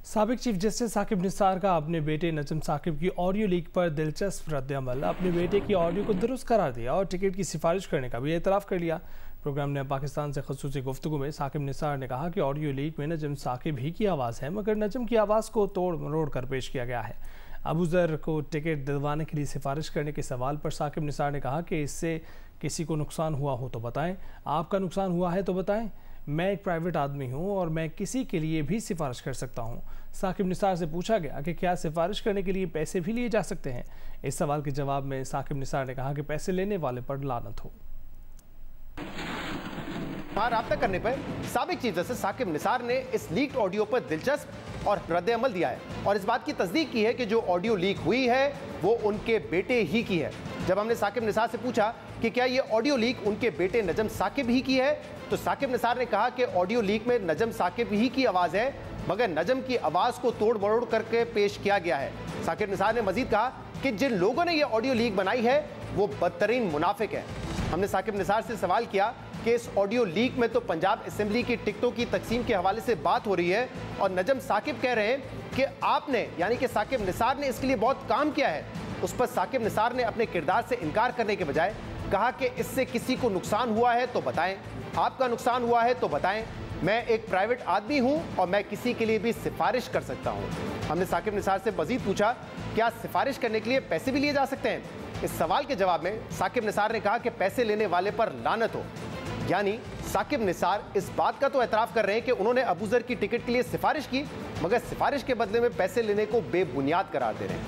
साबिक chief justice Saqib Nisar का अपने बेटे नजम साकिब की ऑडियो लीक पर दिलचस्प रद्द-ए-अमल। अपने बेटे की ऑडियो को दुरुस्त करार दिया और टिकट की सिफारिश करने का भी एतराफ़ कर लिया। प्रोग्राम ने पाकिस्तान से ख़ुसूसी गुफ्तगू में साकिब निसार ने कहा कि ऑडियो लीक में नजम साकिब ही की आवाज़ है, मगर नजम की आवाज़ को तोड़ मरोड़ कर पेश किया गया है। अबू ज़र को टिकट दिलवाने के लिए सिफारिश करने के सवाल पर साकिब निसार ने कहा कि इससे किसी को नुकसान हुआ हो तो बताएं, आपका नुकसान हुआ है तो बताएं। मैं एक प्राइवेट आदमी हूं और मैं किसी के लिए भी सिफारिश कर सकता हूं। साकिब निसार से पूछा गया कि क्या सिफारिश करने के लिए पैसे भी लिए जा सकते हैं। इस सवाल के जवाब में साकिब निसार ने कहा कि पैसे लेने वाले पर लानत हो। राब्ता करने पर साबिक चीफ जस्टिस साकिब निसार ने इस लीक्ड ऑडियो पर दिलचस्प और रद्द-ए-अमल दिया है और इस बात की तस्दीक की है कि जो ऑडियो लीक हुई है वो उनके बेटे ही की है। जब हमने साकिब निसार से पूछा कि क्या ये ऑडियो लीक उनके बेटे नजम साकिब ही की है, तो साकिब निसार ने कहा कि ऑडियो लीक में नजम साकिब ही की आवाज़ है, मगर नजम की आवाज़ को तोड़ मरोड़ करके पेश किया गया है। साकिब निसार ने मजीद कहा कि जिन लोगों ने यह ऑडियो लीक बनाई है वो बदतरीन मुनाफिक है। हमने साकिब निसार से सवाल किया कि इस ऑडियो लीक में तो पंजाब असेंबली की टिकटों की तकसीम के हवाले से बात हो रही है और नजम साकिब कह रहे हैं कि आपने यानी कि साकिब निसार ने इसके लिए बहुत काम किया है। उस पर साकिब निसार ने अपने किरदार से इनकार करने के बजाय कहा कि इससे किसी को नुकसान हुआ है तो बताएं, आपका नुकसान हुआ है तो बताएं, मैं एक प्राइवेट आदमी हूं और मैं किसी के लिए भी सिफारिश कर सकता हूं। हमने साकिब निसार से मजीद पूछा क्या सिफारिश करने के लिए पैसे भी लिए जा सकते हैं। इस सवाल के जवाब में साकिब निसार ने कहा कि पैसे लेने वाले पर लानत हो। यानी साकिब निसार इस बात का तो एतराफ़ कर रहे हैं कि उन्होंने अबू ज़र की टिकट के लिए सिफारिश की, मगर सिफारिश के बदले में पैसे लेने को बेबुनियाद करार दे रहे हैं।